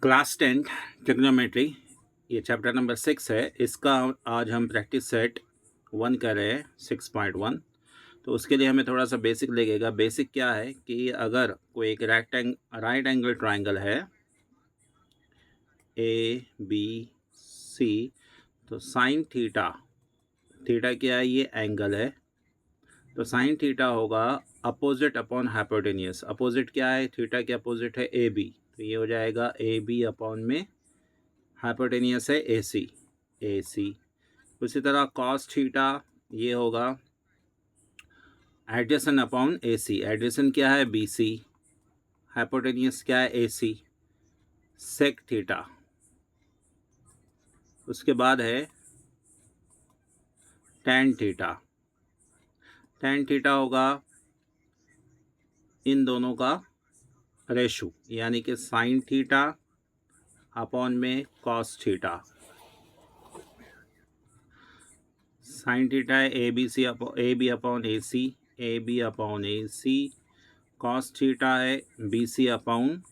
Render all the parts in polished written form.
Class 10 trigonometry, ये chapter number 6 है। इसका आज हम प्रैक्टिस सेट 1 कर रहे हैं 6.1। तो उसके लिए हमें थोड़ा सा बेसिक लगेगा। बेसिक क्या है कि अगर कोई एक राइट एंगल ट्राइंगल है ए बी सी, तो साइन थीटा, थीटा क्या है, ये एंगल है, तो साइन थीटा होगा अपोजिट अपॉन हाइपोटेनियस। अपोजिट क्या है, थीटा के अपोजिट है ए बी, तो ये हो जाएगा ए बी अपॉन में हाइपोटेनियस है ए सी, ए सी। उसी तरह कॉस थीटा ये होगा adjacent upon A C. Adjacent क्या है, बी सी, हाइपोटेनियस क्या है, ए सी, सेक थीटा। उसके बाद है टैन थीटा। टैन थीटा होगा इन दोनों का रेशो, यानी कि साइन थीटा अपॉन में कॉस थीटा। साइन थीटा है A B upon A C, A B upon A C. Cos theta है B C upon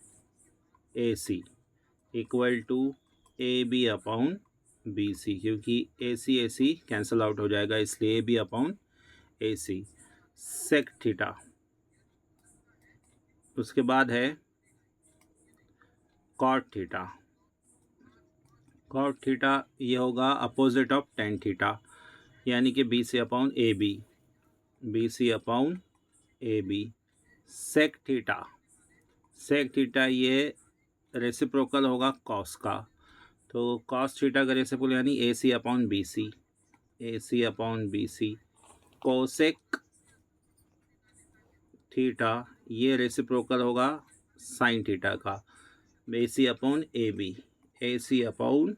A C equal to A B upon B C, क्योंकि A C cancel out हो जाएगा, इसलिए A B upon A C, sec theta. उसके बाद है cot theta. Cot theta ये होगा अपोजिट ऑफ टेन थीटा, यानी कि B C upon A B, B C upon A B. Sec theta, sec theta ये रेसिप्रोकल होगा कॉस का, तो कॉस थीटा का रेसिप्रोकल यानी A C upon B C, A C upon B C. Cosec theta ये reciprocal होगा sine theta का, A C upon A B, A C upon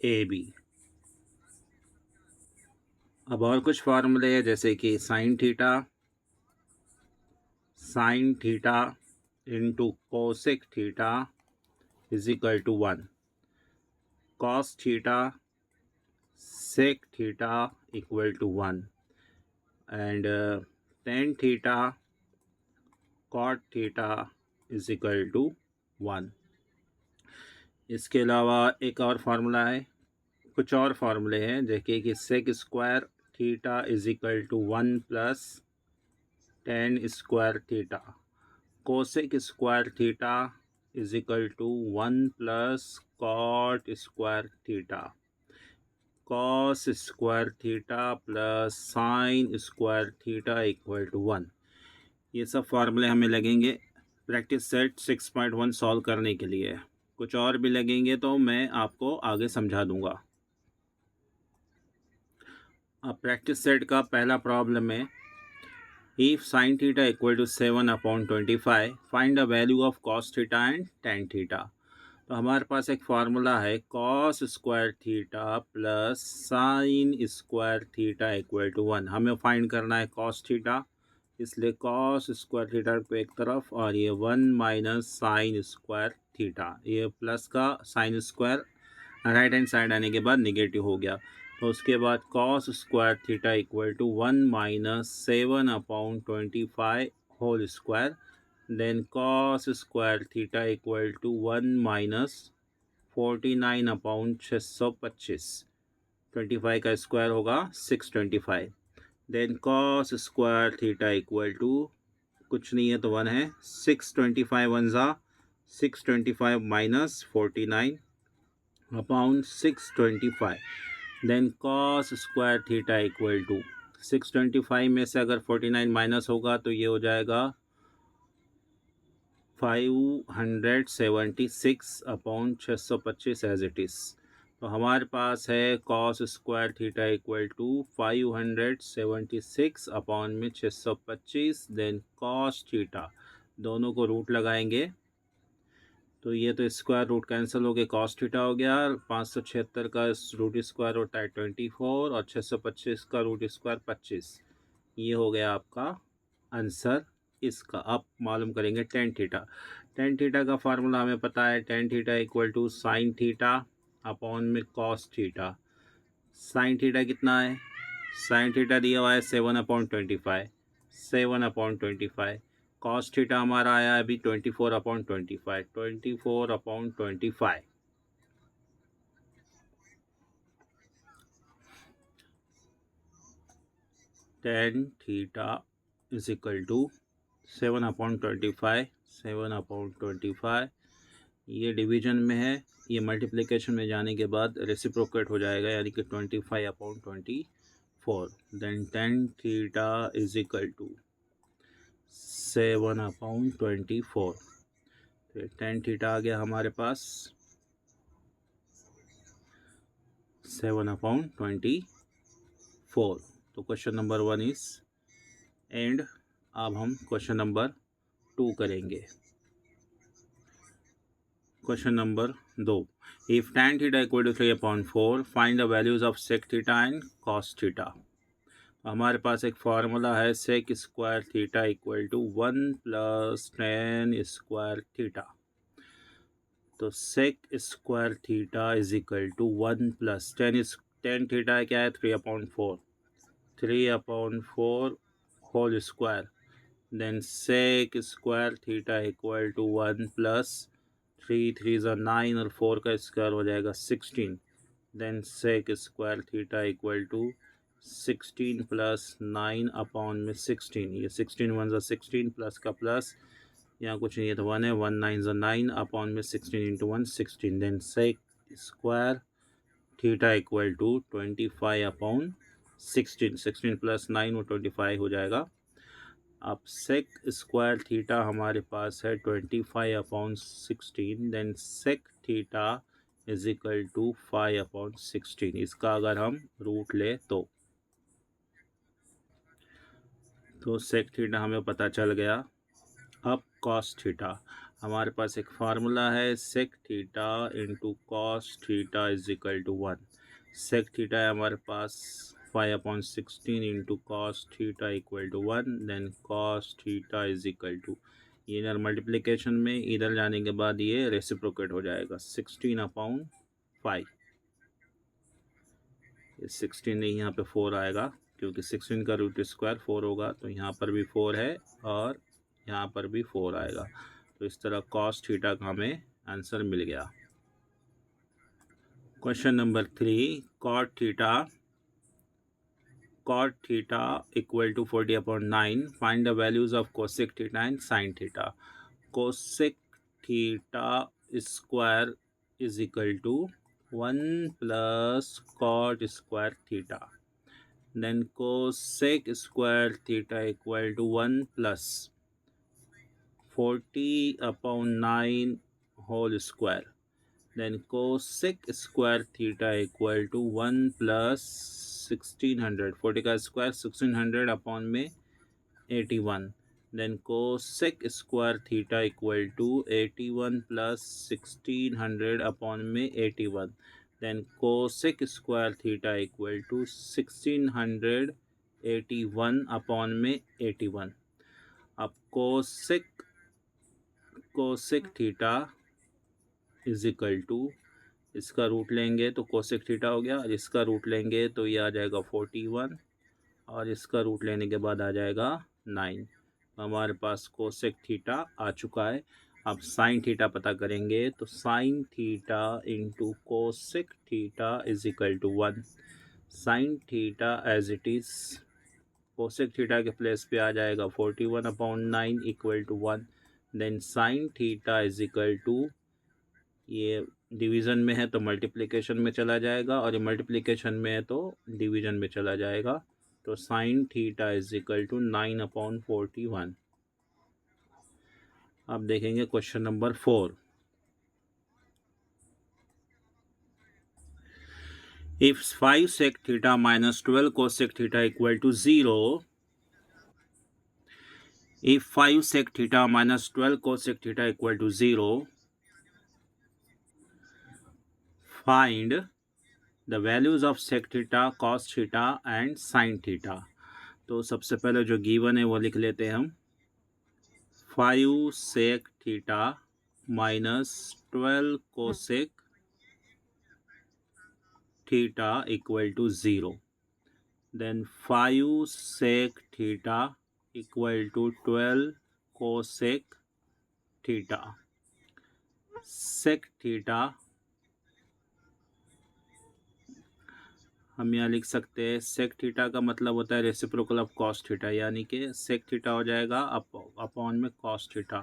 A B. अब और कुछ फार्मूले हैं, जैसे कि sine theta into cosec theta is equal to 1, cos theta sec theta equal to 1, and tan theta cot theta is equal to 1। इसके अलावा एक और फार्मूला है, कुछ और फार्मूले हैं, जैसे कि sec square theta is equal to 1 plus tan square theta, cosec square theta is equal to 1 plus cot square theta, cos square theta plus sine square theta equal to 1। ये सब फार्मूले हमें लगेंगे प्रैक्टिस सेट 6.1 सॉल्व करने के लिए। कुछ और भी लगेंगे तो मैं आपको आगे समझा दूंगा। अब प्रैक्टिस सेट का पहला प्रॉब्लम है, if sine theta equal to 7/25 find the value of cos theta and tan theta. तो हमारे पास एक फार्मूला है cos square theta plus sine square theta equal to 1। हमें फाइंड करना है कॉस थीटा, इसलिए कॉस स्क्वायर थीटा को एक तरफ और ये 1 माइनस साइन स्क्वायर थीटा, ये प्लस का sine square right hand side आने के बाद निगेटिव हो गया, तो उसके बाद cos square theta equal to 1 minus 7/25 whole square, then cos square theta equal to 1 minus 49/625, 25 का स्क्वायर होगा 625, then cos square theta equal to कुछ नहीं है तो 1 है, 625 वन ज़ा 625 minus 49/625, then cos square theta equal to 625 में से अगर 49 माइनस होगा तो ये हो जाएगा 576/625 एज इट इज़। तो हमारे पास है cos square theta equal to 576 upon में 625, देन कॉस थीटा, दोनों को रूट लगाएंगे तो ये तो स्क्वायर रूट कैंसिल हो गए, कॉस थीटा हो गया, 576 का रूट स्क्वायर होता है 24 और 625 का रूट स्क्वायर 25, ये हो गया आपका आंसर इसका। अब मालूम करेंगे टेन थीटा। टेन थीटा का फार्मूला हमें पता है, tan theta equal to sine theta upon में कॉस थीटा। साइन थीटा कितना है, साइन थीटा दिया हुआ है 7/25, 7/25, कॉस थीटा हमारा आया अभी 24/25, 24/25 tan theta is equal to 7/25, 7/25 ये डिवीजन में है, ये मल्टीप्लिकेशन में जाने के बाद रेसिप्रोकेट हो जाएगा, यानी कि 25/24, then tan theta is equal to 7/24, फिर tan थीटा आ गया हमारे पास 7/24। तो क्वेश्चन नंबर 1 इज एंड। अब हम क्वेश्चन नंबर 2 करेंगे। Question number 2, if tan theta equal to 3/4 find the values of sec theta and cos theta. हमारे पास एक फार्मूला है sec square theta equal to 1 plus tan square theta. तो sec square theta is equal to 1 plus tan theta क्या है 3/4, 3/4 whole square, then sec square theta equal to 1 plus 3 3 ज़ा 9 और 4 का स्क्वायर हो जाएगा 16, then sec square theta equal to 16 plus 9 upon में 16, ये 16 1 ज़ा 16 प्लस का प्लस, यहाँ कुछ नहीं है तो 1 है, 1 9 ज़ा 9 अपॉन में 16 into 1 16, then sec square theta equal to 25/16, 16 plus 9 और 25 हो जाएगा। अब सेक स्क्वायर थीटा हमारे पास है 25/16, then sec theta is equal to 5/16। इसका अगर हम रूट ले तो सेक थीटा हमें पता चल गया। अब कॉस थीटा, हमारे पास एक फार्मूला है sec theta into cos theta is equal to 1। Sec theta है हमारे पास 5/16 into cos theta equal to 1, then cos theta is equal to, ये इधर मल्टीप्लिकेशन में इधर जाने के बाद ये रेसिप्रोकेट हो जाएगा 16/5, ये 16 नहीं, यहाँ पे 4 आएगा क्योंकि 16 का रूट स्क्वायर 4 होगा, तो यहाँ पर भी 4 है और यहाँ पर भी 4 आएगा। तो इस तरह कॉस थीटा का हमें आंसर मिल गया। Question number 3, cot theta equal to 40/9, find the values of cosec theta and sin theta। cosec theta square is equal to 1 plus cot square theta, then cosec square theta equal to 1 plus 40/9 whole square, then cosec square theta equal to 1 plus 1600, 40 का square 1600 upon में 81, then cosec square theta equal to 81 plus 1600 upon में 81, then cosec square theta equal to 1681 upon में 81। अब cosec theta is equal to, इसका root लेंगे तो cosec theta हो गया, और इसका रूट लेंगे तो ये आ जाएगा 41, और इसका रूट लेने के बाद आ जाएगा 9। हमारे पास कोसेक थीटा आ चुका है। अब साइन थीटा पता करेंगे, तो sine theta into cosec theta is equal to 1। Sine theta as it is cosec theta के प्लेस पे आ जाएगा 41/9 equal to 1, then sine theta is equal to, ये डिवीज़न में है तो मल्टीप्लिकेशन में चला जाएगा, और ये मल्टीप्लिकेशन में है तो डिवीज़न में चला जाएगा, तो sine theta is equal to 9/41। अब देखेंगे question number 4, if 5 sec theta minus 12 cosec theta equal to 0, if 5 sec theta minus 12 cosec theta equal to 0, find the values of sec theta, cos theta and sin theta। तो सबसे पहले जो given है वो लिख लेते हैं हम, 5 sec theta minus 12 cosec theta equal to 0, then 5 sec theta equal to 12 cosec theta. Sec theta हम यहाँ लिख सकते हैं, सेक थीटा का मतलब होता है रेसिप्रोकल ऑफ कॉस थीटा, यानी कि सेक थीटा हो जाएगा अपॉन में कॉस थीटा।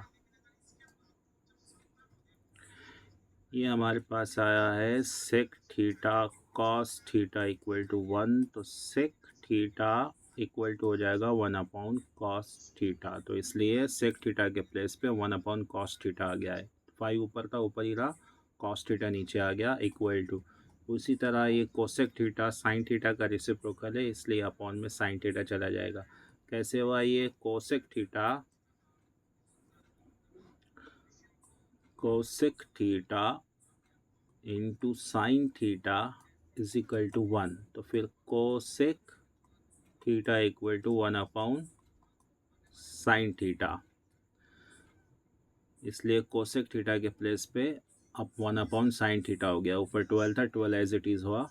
ये हमारे पास आया है sec theta cos theta equal to 1, तो सेक थीटा इक्वल टू हो जाएगा 1 अपॉन कॉस थीटा। तो इसलिए सेक थीटा के प्लेस पे 1 अपॉन कॉस थीटा आ गया है। 5 ऊपर का ऊपर ही रहा, कॉस थीटा नीचे आ गया इक्वल टू। उसी तरह ये कोसेक थीटा साइन थीटा का रेसिप्रोकल है, इसलिए अपॉन में साइन थीटा चला जाएगा। कैसे हुआ ये? Cosec theta into sine theta is equal to 1, तो फिर cosec theta equal to 1 upon sine theta, इसलिए कोसेक थीटा के प्लेस पे अब 1 अपॉन साइन थीटा हो गया। ऊपर 12 था, 12 एज इट इज़ हुआ।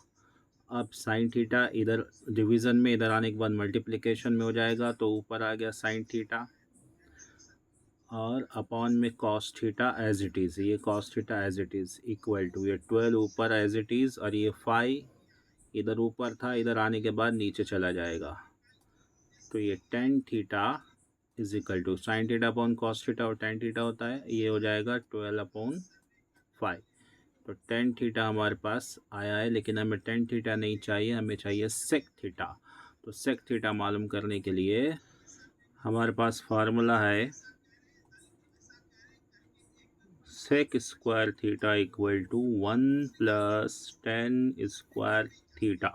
अब साइन थीटा इधर डिवीज़न में, इधर आने के बाद मल्टीप्लिकेशन में हो जाएगा, तो ऊपर आ गया साइन थीटा और अपॉन में cos theta as it is. ये cos theta as it is equal to ये 12 ऊपर एज इट इज़, और ये 5 इधर ऊपर था, इधर आने के बाद नीचे चला जाएगा। तो ये tan theta is equal to sine theta upon cos theta, और टेन थीटा होता है, ये हो जाएगा 12 अपॉन 5। तो टेन थीटा हमारे पास आया है, लेकिन हमें टेन थीटा नहीं चाहिए, हमें चाहिए सेक थीटा। तो सेक थीटा मालूम करने के लिए हमारे पास फार्मूला है sec square theta equal to 1 plus tan square theta,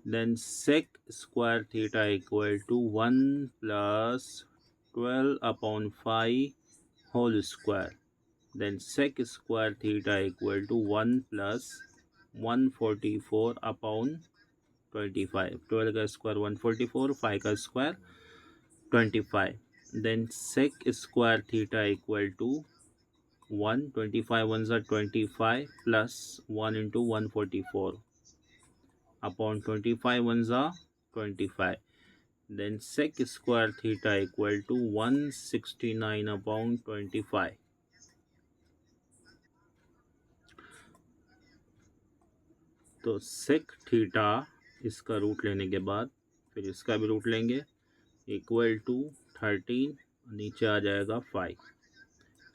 then sec square theta equal to 1 plus 12 upon 5 whole square, then sec square theta equal to 1 plus 144 upon 25, 12 का square 144, 5 का square 25, then sec square theta equal to 1, 25 ones are 25 plus 1 into 144 upon 25 ones are 25, then sec square theta equal to 169 upon 25। तो sec theta इसका root लेने के बाद फिर इसका भी रूट लेंगे, इक्वल टू 13, नीचे आ जाएगा 5।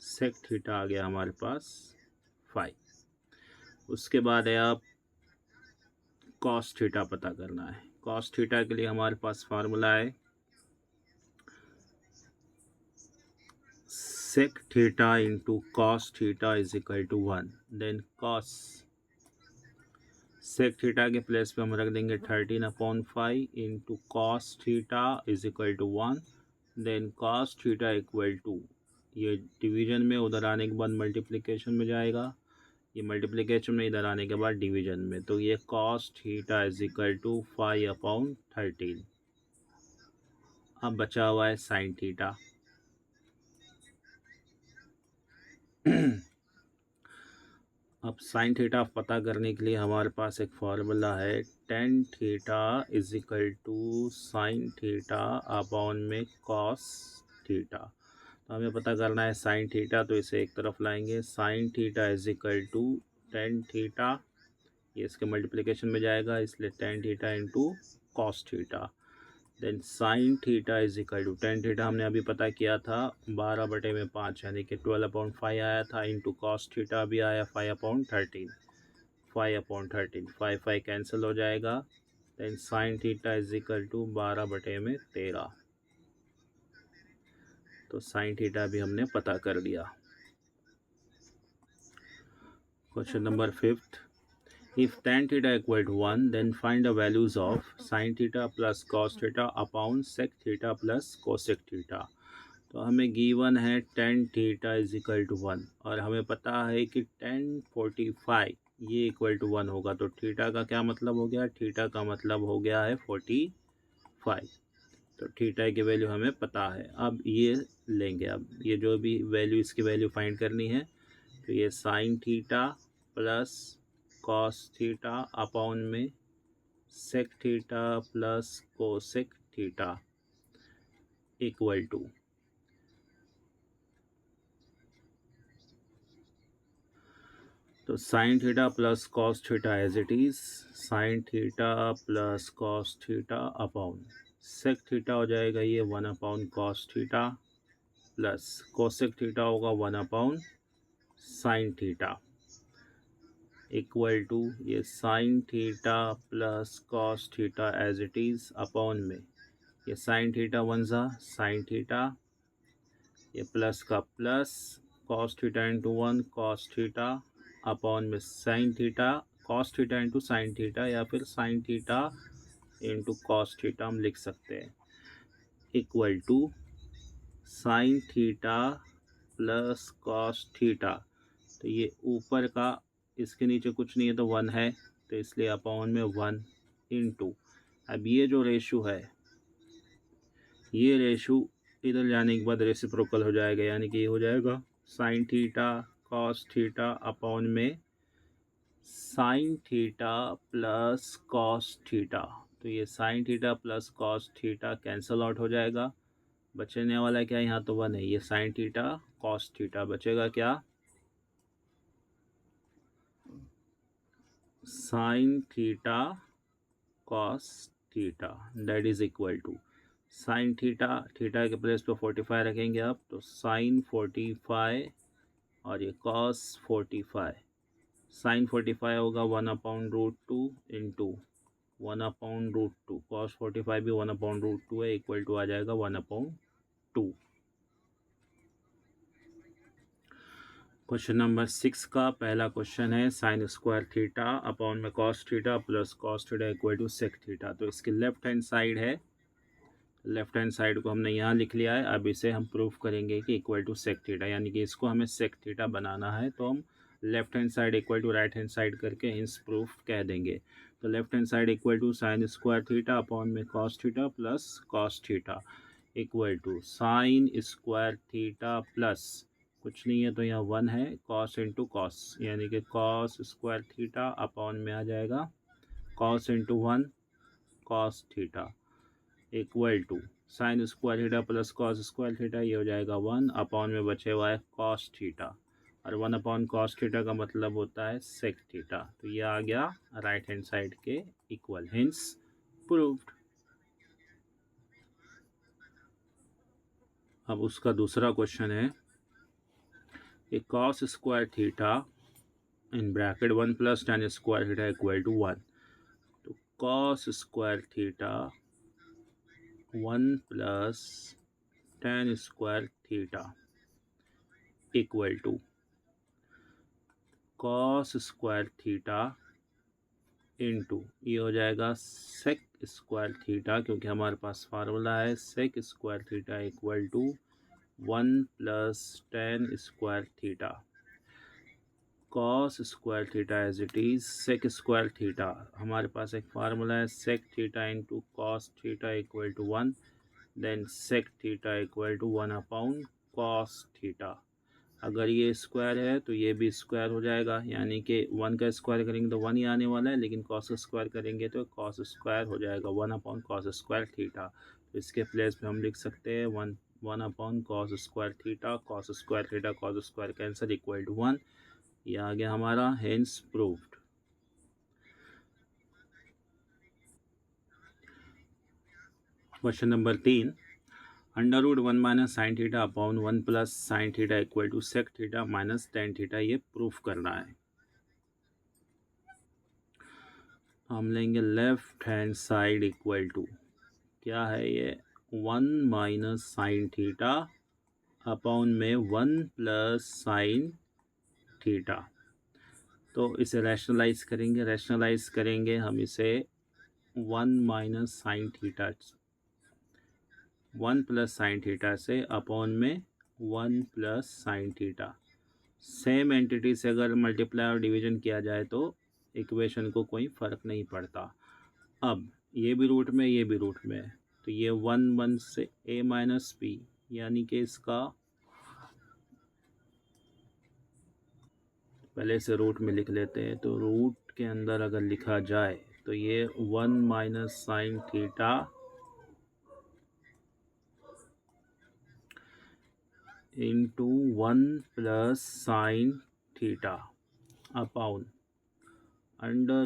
सेक थीटा आ गया हमारे पास 5। उसके बाद है आप कॉस थीटा पता करना है। कॉस थीटा के लिए हमारे पास फार्मूला है sec theta into cos theta is equal to 1, then cos sec theta के प्लेस पे हम रख देंगे 13 upon 5 into cos theta is equal to 1, then cos theta equal to, ये डिवीजन में उधर आने के बाद मल्टीप्लिकेशन में जाएगा, ये मल्टीप्लिकेशन में इधर आने के बाद डिवीजन में, तो ये cos theta is equal to 5 upon 13। अब बचा हुआ है साइन थीटा। अब साइन थीटा पता करने के लिए हमारे पास एक फार्मूला है tan theta is equal to sine theta upon में कॉस थीटा। तो हमें पता करना है साइन थीटा, तो इसे एक तरफ लाएंगे, sine theta is equal to tan theta, ये इसके मल्टीप्लिकेशन में जाएगा, इसलिए tan theta into cos theta, then sine theta is equal to tan theta हमने अभी पता किया था 12/5 यानी कि 12/5 आया था, इंटू कॉस थीटा भी आया 5/13, 5/13, 5 कैंसिल हो जाएगा, then sine theta is equal to 12/13। तो साइन थीटा भी हमने पता कर लिया। Question number 5, if tan theta equal to 1 then find the values of sin theta plus cos theta upon sec theta plus cosec theta। तो हमें given है tan theta is equal to 1, और हमें पता है कि tan 45 ये इक्वल टू 1 होगा, तो थीटा का क्या मतलब हो गया? थीटा का मतलब हो गया है 45। तो थीटा की वैल्यू हमें पता है। अब ये लेंगे, अब ये जो भी वैल्यू, इसकी वैल्यू फाइंड करनी है, तो ये sine theta plus cos theta upon में sec theta plus cosec theta equal to तो sine theta plus cos theta as it is, sine theta plus cos theta upon sec theta हो जाएगा ये 1 upon cos theta plus cosec theta होगा 1 upon sine theta equal to ये sine theta plus cos theta as it is upon में ये sine theta one ज़ा sine theta, ये plus का plus cos theta into 1 cos theta upon में sine theta, cos theta into sine theta या फिर sine theta into cos theta हम लिख सकते हैं equal to sine theta plus cos theta. तो ये ऊपर का इसके नीचे कुछ नहीं है तो 1 है, तो इसलिए अपॉन में 1 इंटू, अब ये जो रेशो है ये रेशो इधर जाने के बाद रेसिप्रोकल हो जाएगा, यानी कि ये हो जाएगा sine theta cos theta upon में sine theta plus cos theta. तो ये sine theta plus cos theta cancel out हो जाएगा, बचने वाला क्या यहाँ तो 1 है, ये साइन थीटा कॉस थीटा बचेगा क्या, sine theta cos theta that is equal to sine theta, theta के प्लेस पे 45 रखेंगे आप, तो साइन 45 और ये कॉस 45, साइन 45 होगा 1/√2 इंटू 1/√2, कॉस 45 भी 1/√2 है, इक्वल टू आ जाएगा 1/2। क्वेश्चन नंबर 6 का पहला क्वेश्चन है साइन स्क्वायर थीटा अपॉन में cos theta plus cos theta equal to sec theta. तो इसकी लेफ्ट हैंड साइड है, लेफ्ट हैंड साइड को हमने यहाँ लिख लिया है, अब इसे हम प्रूफ करेंगे कि इक्वल टू सेक थीटा, यानी कि इसको हमें सेक थीटा बनाना है, तो हम left hand side equal to right hand side करके हिंस प्रूफ कह देंगे। तो left hand side equal to sine square theta upon में cos theta plus cos theta equal to sine square theta plus कुछ नहीं है तो यहाँ 1 है, कॉस इंटू कॉस, यानी कि कॉस स्क्वायर थीटा अपॉन में आ जाएगा cos into 1 cos theta equal to sine square theta plus cos square theta, ये हो जाएगा 1 अपॉन में बचे हुआ है कॉस थीटा, और 1 अपॉन कॉस थीटा का मतलब होता है सेक थीटा। तो ये आ गया राइट हैंड साइड के इक्वल, हिंस प्रूव्ड। अब उसका दूसरा क्वेश्चन है कि cos square theta in bracket 1 plus tan square theta equal to 1। तो cos square theta 1 plus tan square theta equal to cos square theta into ये हो जाएगा सेक स्क्वायर थीटा, क्योंकि हमारे पास फार्मूला है sec square theta equal to 1 plus tan square theta, cos square theta as it is sec square theta, हमारे पास एक फार्मूला है sec theta into cos theta equal to 1, then sec theta equal to 1 upon cos theta. अगर ये square है तो ये भी स्क्वायर हो जाएगा, यानी कि 1 का स्क्वायर करेंगे तो 1 ही आने वाला है, लेकिन कॉस स्क्वायर करेंगे तो कॉस स्क्वायर हो जाएगा 1 अपॉन कॉस स्क्वायर थीटा। तो इसके प्लेस पे हम लिख सकते हैं 1 upon cos square theta, cos square theta cos square cancel equal to 1, ये आ गया हमारा hence proved. Question number 3, √1 minus sine theta upon 1 plus sine theta equal to sec theta minus tan theta, ये प्रूफ करना है। हम लेंगे left hand side equal to क्या है ये 1 माइनस साइन थीटा अपॉन में 1 प्लस साइन थीटा। तो इसे रैशनलाइज करेंगे, रैशनलाइज करेंगे हम इसे 1 minus sine theta 1 plus sine theta से अपॉन में 1 plus sine theta. Same entity से अगर मल्टीप्लाई और डिवीजन किया जाए तो इक्वेशन को कोई फ़र्क नहीं पड़ता। अब ये भी रूट में ये भी रूट में है, तो ये 1 से a माइनस बी, यानी कि इसका पहले से रूट में लिख लेते हैं। तो रूट के अंदर अगर लिखा जाए तो ये 1 minus sine theta into 1 plus sine theta upon under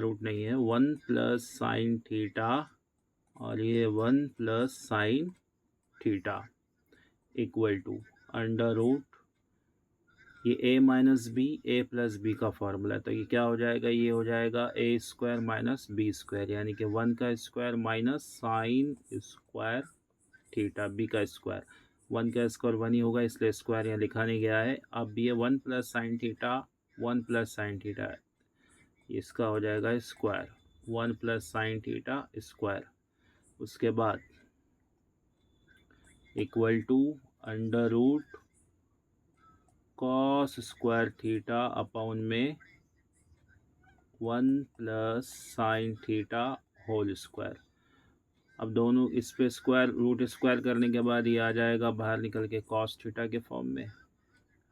root नहीं है, 1 प्लस साइन थीटा और ये 1 plus sine theta equal to under root, ये a minus B, A plus B का फॉर्मूला है, तो ये क्या हो जाएगा, ये हो जाएगा a square minus B square, यानी कि 1 का square minus sine square theta, B का स्क्वायर, 1 का स्क्वायर 1 ही होगा, इसलिए स्क्वायर यहाँ लिखा नहीं गया है। अब ये 1 plus sine theta, 1 plus sine theta है, इसका हो जाएगा square, 1 plus sine theta square, उसके बाद equal to under root cos square theta upon में 1 plus sine theta whole square. अब दोनों इस पे स्क्वायर रूट स्क्वायर करने के बाद ये आ जाएगा बाहर निकल के कॉस थीटा के फॉर्म में।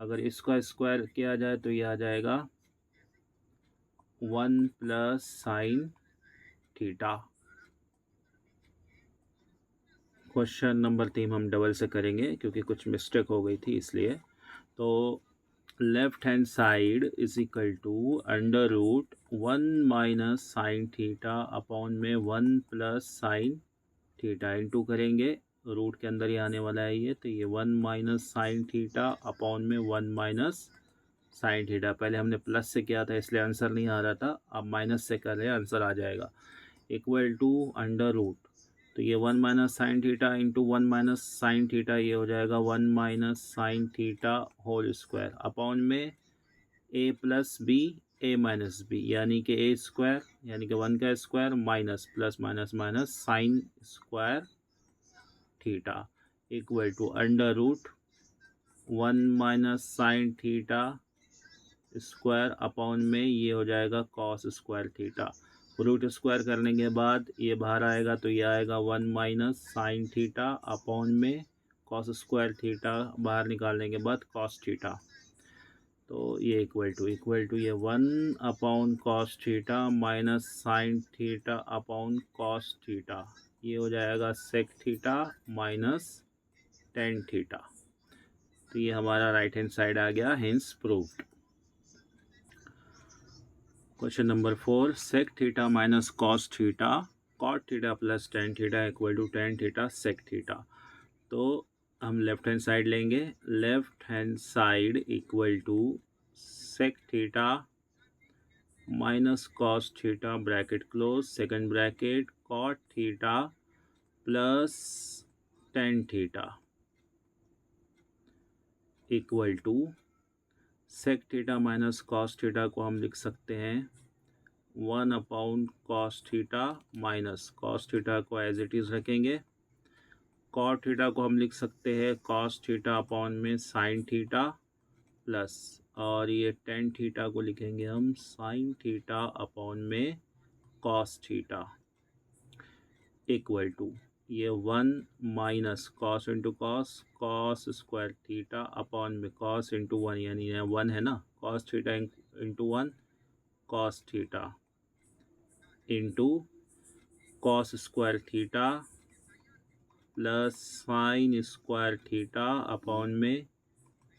अगर इसका स्क्वायर किया जाए तो ये आ जाएगा 1 plus sine theta. Question number 3 हम डबल से करेंगे क्योंकि कुछ मिस्टेक हो गई थी इसलिए। तो left hand side is equal to under root 1 minus sine theta upon में 1 प्लस साइन थीटा इंटू करेंगे, रूट के अंदर ही आने वाला है ये, तो ये 1 माइनस साइन थीटा अपॉन में 1 माइनस साइन थीटा। पहले हमने प्लस से किया था इसलिए आंसर नहीं आ रहा था, अब माइनस से कर रहे हैं, आंसर आ जाएगा इक्वल टू अंडर रूट, तो ये 1 minus sine theta into 1 minus sine theta, ये हो जाएगा 1 minus sine theta whole square upon में A plus B, A minus B, यानी कि ए स्क्वायर, यानी कि 1 का square minus plus minus minus sine square theta equal to under root 1 minus sine theta square upon में ये हो जाएगा cos square theta. Root square करने के बाद ये बाहर आएगा तो ये आएगा 1 माइनस साइन थीटा अपॉन में कॉस स्क्वायर थीटा, बाहर निकालने के बाद कॉस थीटा, तो ये इक्वल टू ये 1 upon cos theta minus sine theta upon cos theta, ये हो जाएगा sec theta minus tan theta. तो ये हमारा राइट हैंड साइड आ गया, hence proved. Question number 4, sec theta minus cos theta cot theta plus tan theta equal to tan theta sec theta. तो हम लेफ्ट हैंड साइड लेंगे, left hand side equal to sec theta minus cos theta bracket close second bracket cot theta plus tan theta equal to sec theta minus cos theta को हम लिख सकते हैं 1 upon cos theta minus cos theta को as it is रखेंगे, cot theta को हम लिख सकते हैं कॉस थीटा अपॉन में साइन थीटा प्लस, और ये टेन थीटा को लिखेंगे हम साइन थीटा अपॉन में कॉस थीटा इक्वल टू ये 1 minus cos into cos, cos square theta upon में कॉस इंटू 1, यानी 1 है ना, cos theta into 1 cos theta into cos square theta plus sine square theta upon में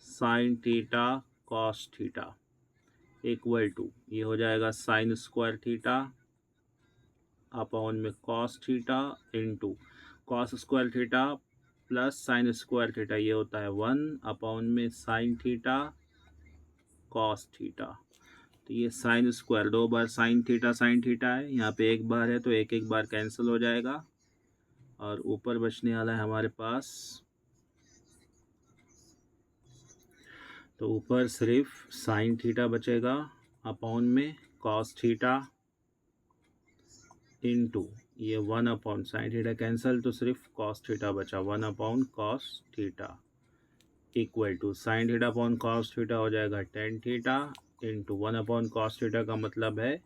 sine theta cos theta equal to ये हो जाएगा sine square theta upon में cos theta into cos square theta plus sine square theta, ये होता है 1 upon में sine theta cos theta. तो ये साइन स्क्वायर 2 बार साइन थीटा है, यहाँ पे एक बार है तो एक एक बार कैंसिल हो जाएगा और ऊपर बचने वाला है हमारे पास, तो ऊपर सिर्फ साइन थीटा बचेगा अपॉन में कॉस थीटा इंटू ये 1 अपॉन साइन थीटा कैंसिल तो सिर्फ कॉस थीटा बचा 1 upon cos theta equal to sine theta upon cos theta हो जाएगा tan theta into 1 upon cos theta का मतलब है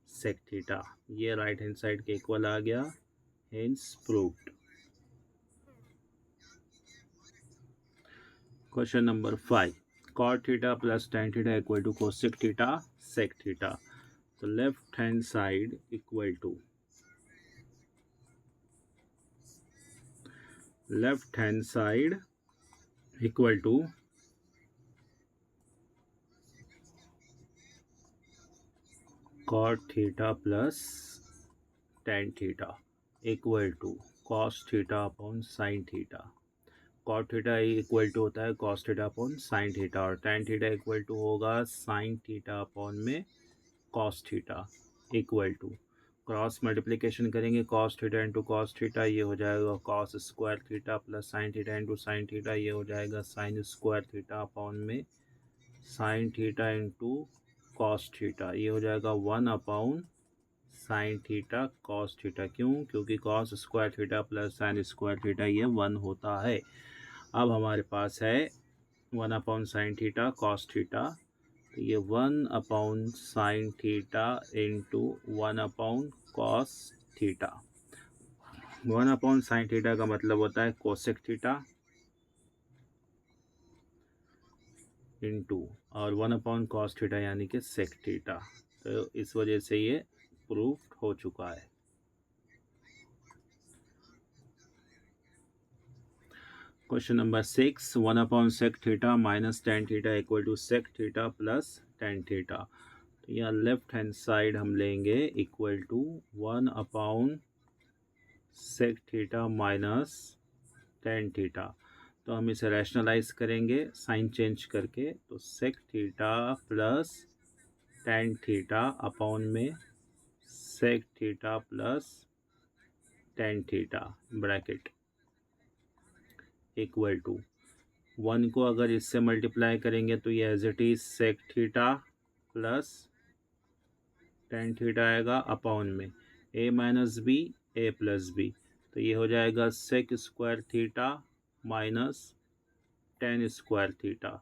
सेक थीटा। ये राइट हैंड साइड के इक्वल आ गया, hence proved. Question number 5, cot theta plus tan theta equal to cosec theta sec theta. तो left hand side equal to left hand side equal to cot theta plus tan theta equal to cos theta upon sin theta। cot theta equal to होता है cos theta upon sin theta और tan theta equal to होगा sin theta upon में cos theta equal to cross multiplication करेंगे cos theta into cos theta, ये हो जाएगा cos square theta plus sin theta into sin theta, ये हो जाएगा sin स्क्वायर थीटा अपॉन में sin theta into cos theta, ये हो जाएगा 1 upon sin theta cos theta. क्यों? क्योंकि cos square theta plus sin square theta ये 1 होता है। अब हमारे पास है 1 upon sin theta cos theta, तो ये 1 upon sine theta into 1 upon cos theta. 1 upon sine theta का मतलब होता है कोसेक थीटा इंटू और 1 अपॉन कॉस थीटा यानी कि सेक थीटा। तो इस वजह से ये प्रूफ हो चुका है। Question number 6, 1 upon sec theta minus tan theta equal to sec theta plus tan theta. तो यहाँ लेफ्ट हैंड साइड हम लेंगे equal to 1 upon sec theta minus tan theta. तो हम इसे रैशनलाइज करेंगे साइन चेंज करके, तो sec theta plus tan theta upon में sec theta plus tan theta bracket equal to 1 को अगर इससे मल्टीप्लाई करेंगे तो ये as it is sec theta plus tan theta आएगा अपॉन में A minus B A plus B, तो ये हो जाएगा sec square theta minus tan square theta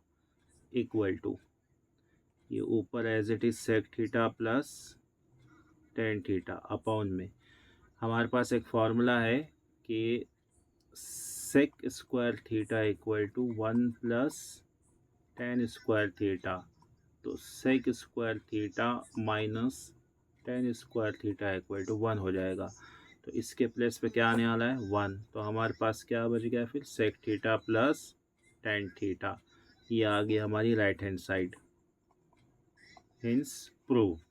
equal to ये ऊपर as it is sec theta plus tan theta upon में हमारे पास एक फॉर्मूला है कि sec square theta equal to 1 plus tan square theta, तो sec square theta minus tan square theta equal to 1 हो जाएगा। तो इसके प्लेस पे क्या आने वाला है 1, तो हमारे पास क्या बच गया फिर sec theta plus tan theta, ये आ गई हमारी right hand side. Hence proved.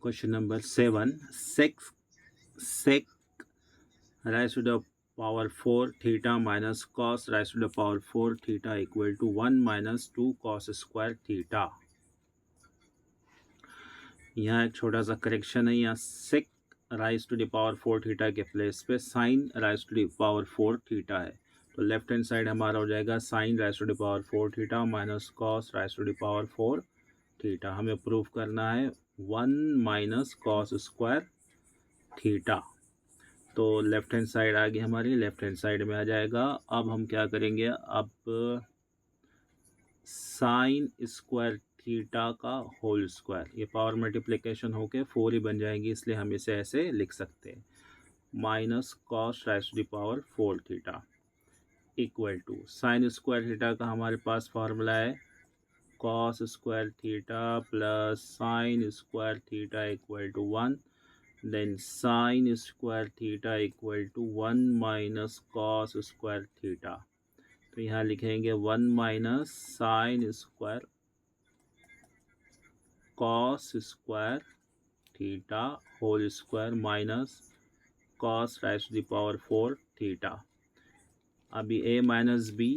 Question number 7, sec raise to the power 4 theta minus cos raise to the power 4 theta equal to 1 minus 2 cos square theta. यहाँ एक छोटा सा correction है, यहाँ sec raise to the power 4 theta के place पे sine raise to the power 4 theta है, तो लेफ्ट हैंड साइड हमारा हो जाएगा sine raise to the power 4 theta minus cos raise to the power 4 theta. हमें प्रूफ करना है 1 माइनस कॉस स्क्वायर थीटा, तो लेफ्ट हैंड साइड आ गई हमारी, लेफ्ट हैंड साइड में आ जाएगा। अब हम क्या करेंगे, अब साइन स्क्वायर थीटा का होल स्क्वायर, ये पावर मल्टीप्लिकेशन होके 4 ही बन जाएगी, इसलिए हम इसे ऐसे लिख सकते हैं minus cos raise to the power 4 theta equal to sine square theta का हमारे पास फार्मूला है cos square theta plus sine square theta equal to 1, then sin square theta equal to 1 minus cos square theta. तो यहाँ लिखेंगे 1 minus sine square cos square theta whole square minus cos raise to the power 4 theta. अभी a minus B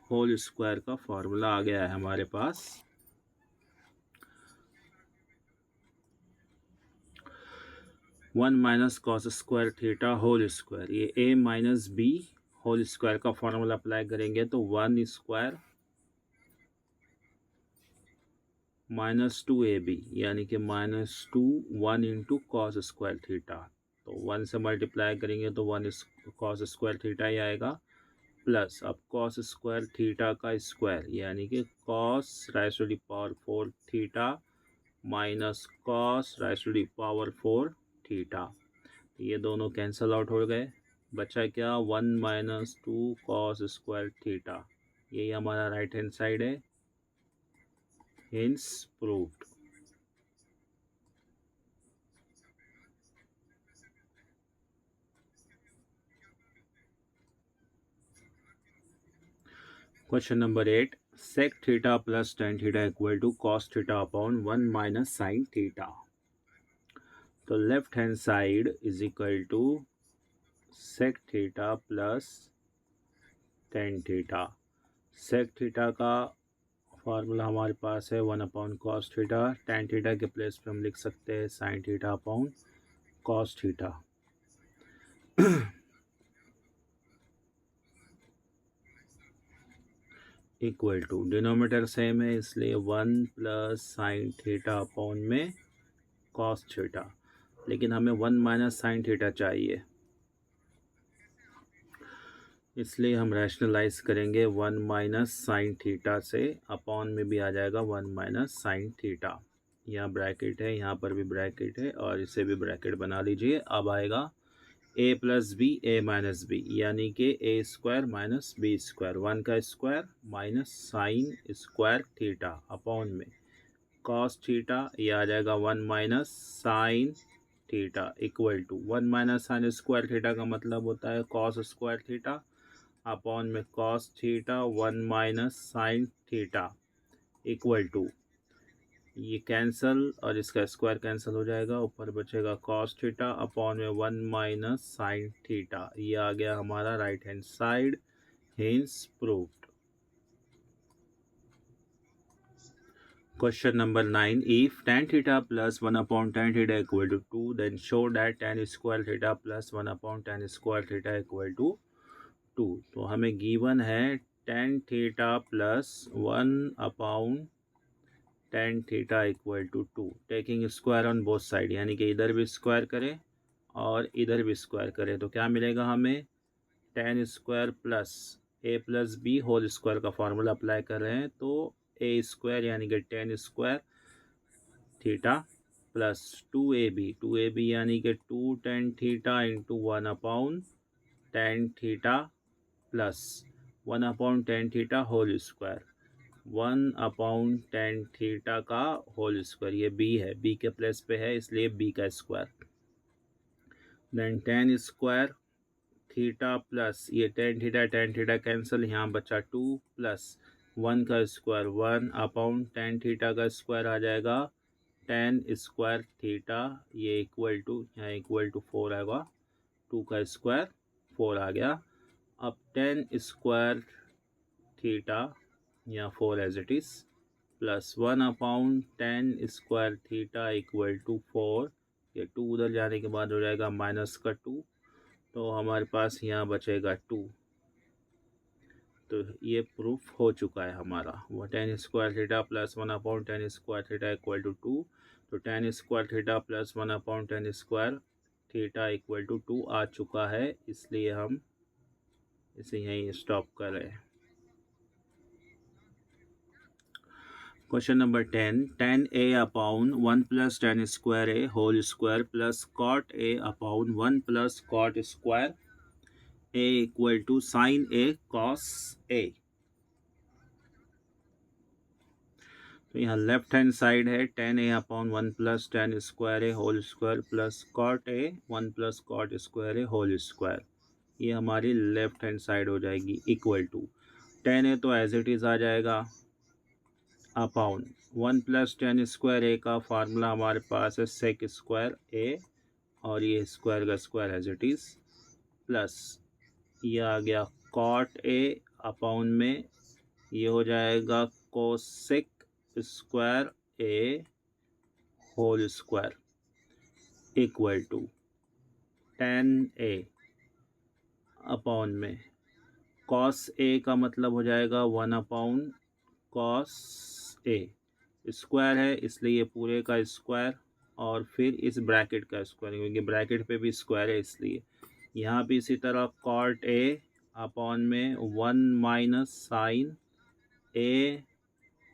whole square का formula आ गया है हमारे पास। One minus cos square theta whole square, ये a minus B whole square का formula apply करेंगे तो 1 स्क्वायर माइनस 2ab यानी कि minus 2 1 into cos square theta, तो 1 से मल्टीप्लाई करेंगे तो 1 कॉस स्क्वायर थीटा ही आएगा, प्लस अब कॉस स्क्वायर थीटा का स्क्वायर यानी कि cos raise to the power 4 theta minus cos raise to the power 4 theta, ये दोनों कैंसल आउट हो गए, बचा क्या 1 माइनस 2 कॉस स्क्वायर थीटा, यही हमारा राइट हैंड साइड है। Hints proved. Question number 8, sec theta plus tan theta equal to cos theta upon 1 minus sin theta. तो left hand side is equal to sec theta plus tan theta. sec theta का formula हमारे पास है 1 upon cos theta. tan theta के place पे हम लिख सकते हैं sin theta upon cos theta. Equal to denominator same है इसलिए 1 प्लस साइन थीटा अपॉन में कॉस थीटा. लेकिन हमें 1 माइनस साइन थीटा चाहिए इसलिए हम रैशनलाइज करेंगे 1 माइनस साइन थीटा से. अपॉन में भी आ जाएगा 1 माइनस साइन थीटा. यहाँ ब्रैकेट है, यहाँ पर भी ब्रैकेट है और इसे भी ब्रैकेट बना लीजिए. अब आएगा a plus B A minus B यानी कि ए स्क्वायर माइनस बी स्क्वायर. 1 का square minus sine square theta upon में कॉस थीटा. ये आ जाएगा 1 minus sine theta equal to 1 minus sine square theta का मतलब होता है कॉस स्क्वायर थीटा अपॉन में cos theta 1 minus sine theta equal to ये कैंसल और इसका स्क्वायर कैंसिल हो जाएगा. ऊपर बचेगा कॉस थीटा अपॉन में 1 माइनस साइन थीटा. ये आ गया हमारा right hand side. Hence proved. Question number 9. If tan theta plus 1 upon tan theta equal to 2 then show that tan square theta plus 1 upon tan square theta equal to 2. तो हमें given है tan theta plus 1 upon tan theta equal to 2 taking square on both side यानी कि इधर भी square करें और इधर भी स्क्वायर करें तो क्या मिलेगा हमें tan स्क्वायर प्लस ए प्लस बी होल स्क्वायर का फार्मूला अप्लाई कर रहे हैं तो ए स्क्वायर यानी कि tan square theta plus 2ab यानी कि 2 tan theta into 1 upon tan theta plus 1 upon tan theta whole square 1 upon tan theta का होल स्क्वायर. ये b है, b के प्लेस पे है इसलिए b का square. Then tan square theta plus ये tan थीटा कैंसिल. यहाँ बचा 2 प्लस 1 का स्क्वायर 1 अपॉन tan थीटा का स्क्वायर आ जाएगा tan स्क्वायर थीटा. ये इक्वल टू यहाँ इक्वल टू 4 आएगा. 2 का स्क्वायर 4 आ गया. अब tan स्क्वायर थीटा या 4 as it is plus 1 upon tan square theta equal to 4. ये 2 उधर जाने के बाद हो जाएगा माइनस का 2 तो हमारे पास यहाँ बचेगा 2. तो ये प्रूफ हो चुका है हमारा. वो tan square theta plus 1 upon tan square theta equal to 2. तो tan square theta plus 1 upon tan square theta equal to 2 आ चुका है इसलिए हम इसे यहीं स्टॉप कर रहे हैं. Question number 10. tan a upon 1 plus tan square a whole square plus cot a upon 1 plus cot square a equal to sine a cos a. तो यहाँ लेफ्ट हैंड साइड है tan a upon 1 plus tan square a whole square plus cot a 1 plus cot square a whole square. ये हमारी left hand side हो जाएगी equal to tan a तो as it is आ जाएगा upon 1 plus tan square ए का formula हमारे पास है सेक स्क्वायर ए और ये स्क्वायर का square as it is plus ये आ गया कॉट ए अपॉन में ये हो जाएगा cosec square A whole square equal to tan a upon में कॉस ए का मतलब हो जाएगा 1 अपॉन कॉस ए. स्क्वायर है इसलिए ये पूरे का स्क्वायर और फिर इस ब्रैकेट का स्क्वायर क्योंकि ब्रैकेट पे भी स्क्वायर है इसलिए यहाँ भी इसी तरह कॉट ए अपॉन में 1 minus sine a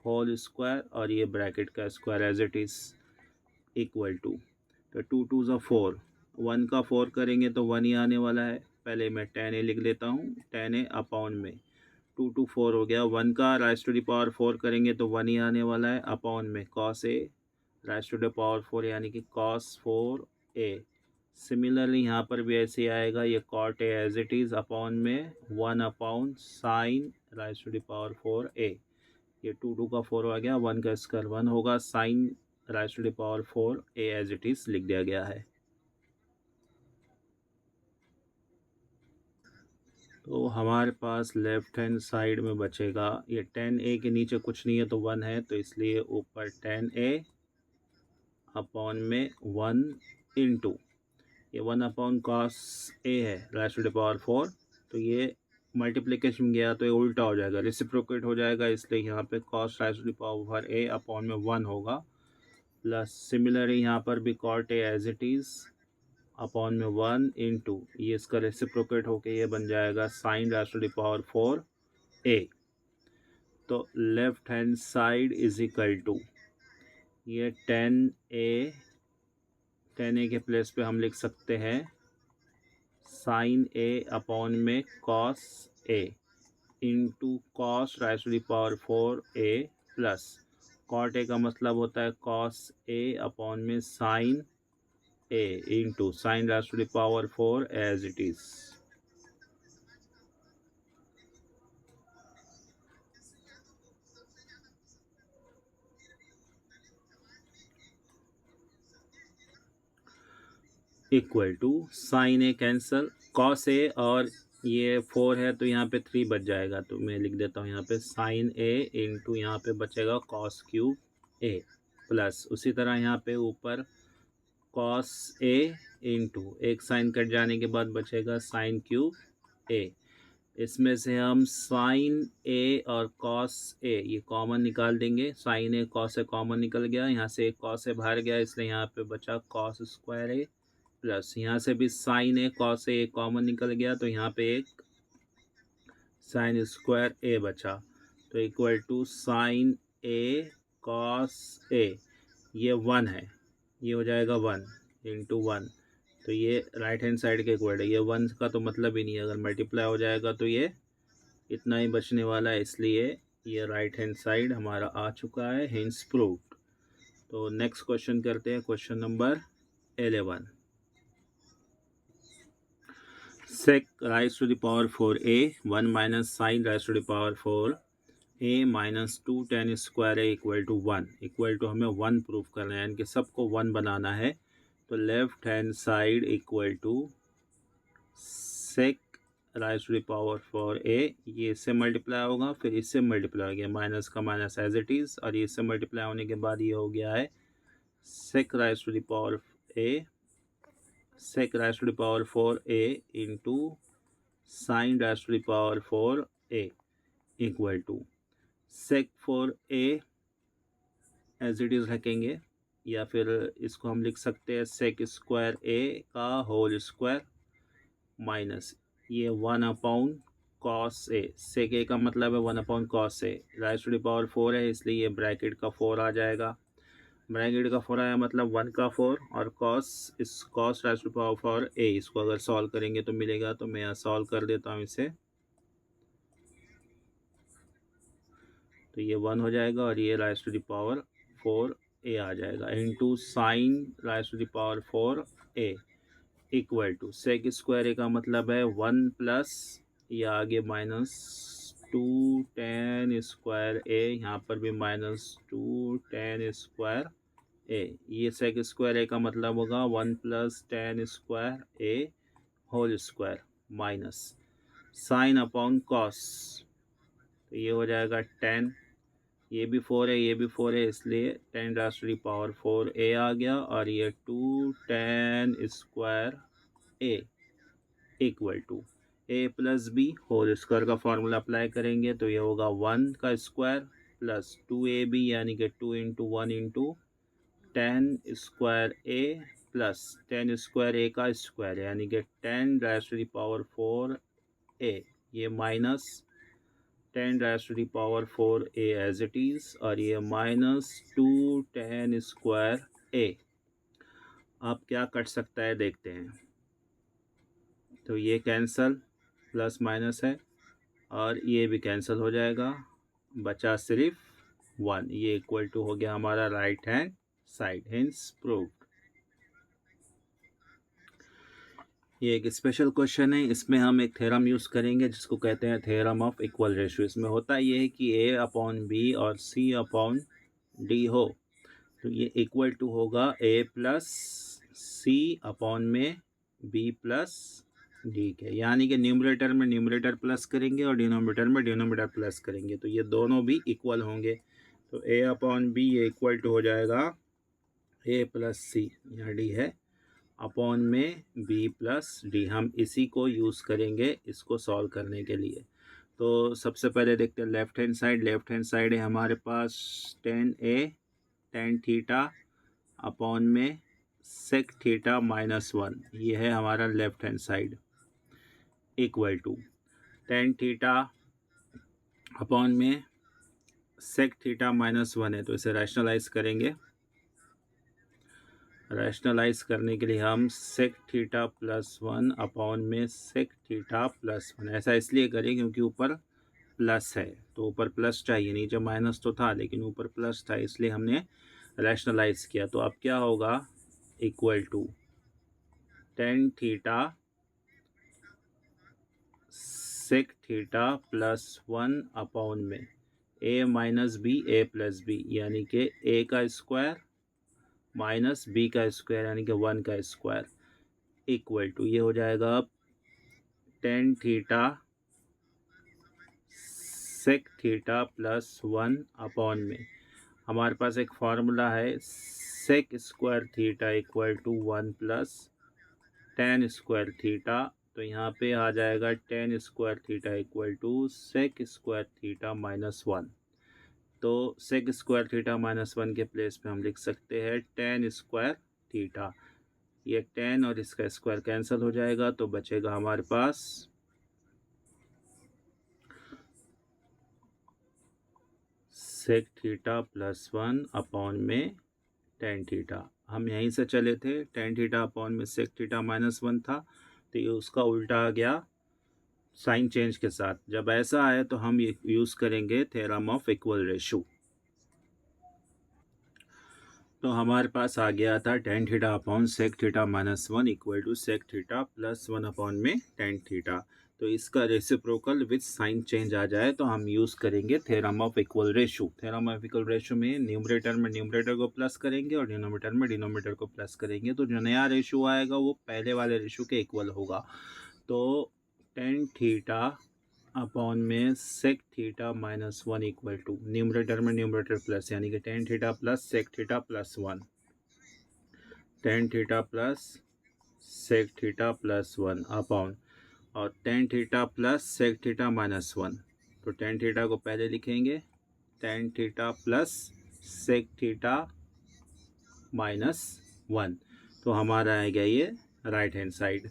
whole square और ये ब्रैकेट का square as it is equal to. तो 2 2 ज़ा 4 1 का 4 करेंगे तो 1 ही आने वाला है. पहले मैं tan a लिख लेता हूँ. tan a अपॉन में 2 2 4 हो गया. 1 का राइज टू द पावर 4 करेंगे तो 1 ही आने वाला है अपॉन में cos a raise to the power 4 यानी कि cos 4a. सिमिलरली यहाँ पर भी ऐसे ही आएगा. ये cot a as it is upon में 1 upon sine raise to the power 4a ये 2 का 4 आ गया, 1 का स्क्वायर 1 होगा, sine raise to the power 4 a as it is लिख दिया गया है। तो हमारे पास लेफ्ट हैंड साइड में बचेगा ये 10a के नीचे कुछ नहीं है तो 1 है, तो इसलिए ऊपर 10a अपॉन में 1 इंटू ये 1 अपॉन कॉस ए है राइज टू द पावर 4, तो ये मल्टीप्लिकेशन गया तो ये उल्टा हो जाएगा, रेसिप्रोकेट हो जाएगा, इसलिए यहाँ पे cos raise to the power a upon में 1 होगा, प्लस सिमिलरली यहाँ पर भी cot a as it is upon में 1 इंटू ये इसका रेसिप्रोकेट होके ये बन जाएगा sine raise to the power 4 a. तो left hand side is equal to ये 10a के प्लेस पे हम लिख सकते हैं साइन ए अपॉन में cos a into cos raise to the power 4a plus cot a का मतलब होता है कॉस ए अपॉन में sine a into sine raise to the power 4 as it is. Equal to sine a cancel, cos ए और ये 4 है तो यहाँ पे 3 बच जाएगा, तो मैं लिख देता हूँ यहाँ पे साइन ए इंटू यहाँ पे बचेगा कॉस क्यूब ए प्लस उसी तरह यहाँ पे ऊपर कॉस ए इंटू एक साइन कट जाने के बाद बचेगा साइन क्यूब ए। इसमें से हम साइन ए और कॉस ए ये कॉमन निकाल देंगे, sign A cos A common निकल गया, यहाँ से एक कॉस ए बाहर गया इसलिए यहाँ पे बचा कॉस स्क्वायर ए प्लस यहाँ से भी sign A cos A common निकल गया तो यहाँ पे एक साइन स्क्वायर ए बचा, तो equal to sine A cos A ये 1 है, ये हो जाएगा 1 इंटू 1, तो ये राइट हैंड साइड के इक्वल है, ये 1 का तो मतलब ही नहीं है, अगर मल्टीप्लाई हो जाएगा तो ये इतना ही बचने वाला है, इसलिए ये राइट हैंड साइड हमारा आ चुका है, हेंस प्रूव्ड। तो नेक्स्ट क्वेश्चन करते हैं, question number 11। sec raised to the power 4a 1 minus sin raised to the power 4a minus 2 tan square a equal to 1 equal to हमें 1 प्रूव करना है, यानी कि सबको 1 बनाना है। तो left hand side equal to sec raise to the power 4a, ये इससे मल्टीप्लाई होगा फिर इससे मल्टीप्लाई हो गया, माइनस का माइनस एज इट इज़, और ये इससे मल्टीप्लाई होने के बाद ये हो गया है sec raise to the power a sec raised to the power 4a into sin raised to the power 4a equal to sec 4a as it is रखेंगे, या फिर इसको हम लिख सकते हैं sec स्क्वायर a का होल स्क्वायर माइनस ये 1 upon cos a, sec a का मतलब है 1 upon cos a, raise to the power 4 है इसलिए ये ब्रैकेट का 4 आ जाएगा, ब्रैकेट का 4 आया मतलब 1 का 4 और कॉस इस कॉस राइज टू पावर 4 ए, इसको अगर सॉल्व करेंगे तो मिलेगा, तो मैं यहाँ सॉल्व कर देता हूँ इसे, तो ये 1 हो जाएगा और ये राइज टू द पावर 4 ए आ जाएगा into sine raise to the power 4 A equal to sec square ए का मतलब है 1 प्लस ये आगे माइनस 2 tan स्क्वायर ए, यहाँ पर भी माइनस 2 tan स्क्वायर ए, ये सेक स्क्वायर ए का मतलब होगा 1 प्लस tan स्क्वायर ए whole square minus sine upon cos, तो ये हो जाएगा 10, ये भी 4 है ये भी 4 है इसलिए 10 राइज टू द पावर 4 ए आ गया, और ये 2 tan square a equal to a plus b whole square का फॉर्मूला अप्लाई करेंगे तो ये होगा 1 का स्क्वायर प्लस 2ab यानी कि 2 into 1 into 10 square a plus 10 square ए का स्क्वायर यानी कि 10 raise to the power 4 a, ये minus 10 raise to the power 4 a as it is, और ये माइनस 2 tan स्क्वायर ए। अब क्या कट सकता है देखते हैं, तो ये कैंसल प्लस माइनस है और ये भी कैंसिल हो जाएगा, बचा सिर्फ 1, ये इक्वल टू हो गया हमारा right hand side, hence proved. ये एक स्पेशल क्वेश्चन है। इसमें हम एक थ्योरम यूज़ करेंगे जिसको कहते हैं थ्योरम ऑफ इक्वल रेशियो। इसमें होता ये है कि a अपॉन बी और c अपॉन डी हो तो ये इक्वल टू होगा a प्लस सी अपॉन में b प्लस डी के, यानी कि न्यूमरेटर में न्यूमरेटर प्लस करेंगे और डिनोमिनेटर में डिनोमिनेटर प्लस करेंगे तो ये दोनों भी इक्वल होंगे। तो a अपॉन बी ये इक्वल टू हो जाएगा a प्लस सी, यहाँ डी है, अपॉन में b प्लस डी। हम इसी को यूज़ करेंगे इसको सॉल्व करने के लिए। तो सबसे पहले देखते हैं left hand side. Left hand side है हमारे पास tan थीटा अपॉन में sec थीटा -1, ये है हमारा left hand side, equal to tan theta upon में sec थीटा -1 है। तो इसे रैशनलाइज करेंगे। रैशनलाइज करने के लिए हम sec थीटा +1 अपॉन में sec थीटा +1, ऐसा इसलिए करें क्योंकि ऊपर प्लस है तो ऊपर प्लस चाहिए, नीचे माइनस तो था लेकिन ऊपर प्लस था, इसलिए हमने रैशनलाइज किया। तो अब क्या होगा, equal to tan theta sec theta +1 upon में a minus b a plus b, यानी कि a का स्क्वायर माइनस b का स्क्वायर यानी कि 1 का स्क्वायर, इक्वल टू ये हो जाएगा अब tan theta sec theta +1 upon में, हमारे पास एक फार्मूला है sec square theta equal to 1 plus tan square theta. तो यहाँ पे आ जाएगा tan square theta equal to sec square theta -1। तो sec स्क्वायर थीटा -1 के प्लेस पे हम लिख सकते हैं tan स्क्वायर थीटा। ये tan और इसका स्क्वायर कैंसिल हो जाएगा तो बचेगा हमारे पास sec थीटा +1 अपॉन में tan थीटा। हम यहीं से चले थे, tan थीटा अपॉन में sec थीटा -1 था तो ये उसका उल्टा आ गया साइन चेंज के साथ। जब ऐसा आए तो हम ये यूज़ करेंगे थ्योरम ऑफ इक्वल रेशियो। तो हमारे पास आ गया था tan theta upon sec theta -1 equal to sec theta +1 upon में tan थीटा। तो इसका रेसिप्रोकल विथ साइन चेंज आ जाए तो हम यूज़ करेंगे theorem of equal ratio. Theorem of equal ratio में न्यूमरेटर को प्लस करेंगे और डिनोमिनेटर में डिनोमिनेटर को प्लस करेंगे तो जो नया रेशियो आएगा वो पहले वाले रेशियो के इक्वल होगा। तो tan थीटा अपॉन में sec theta -1 equal to numerator में न्यूमरेटर प्लस, यानी कि tan theta plus sec theta +1, tan theta plus sec theta +1 upon और tan theta plus sec theta -1। तो tan थीटा को पहले लिखेंगे tan theta plus sec theta -1। तो हमारा आएगा ये right hand side,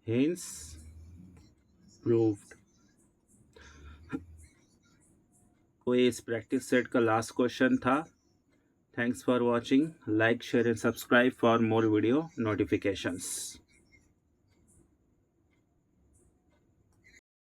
hence proved. तो ये इस प्रैक्टिस सेट का लास्ट क्वेश्चन था। Thanks for watching. Like share and subscribe for more video notifications.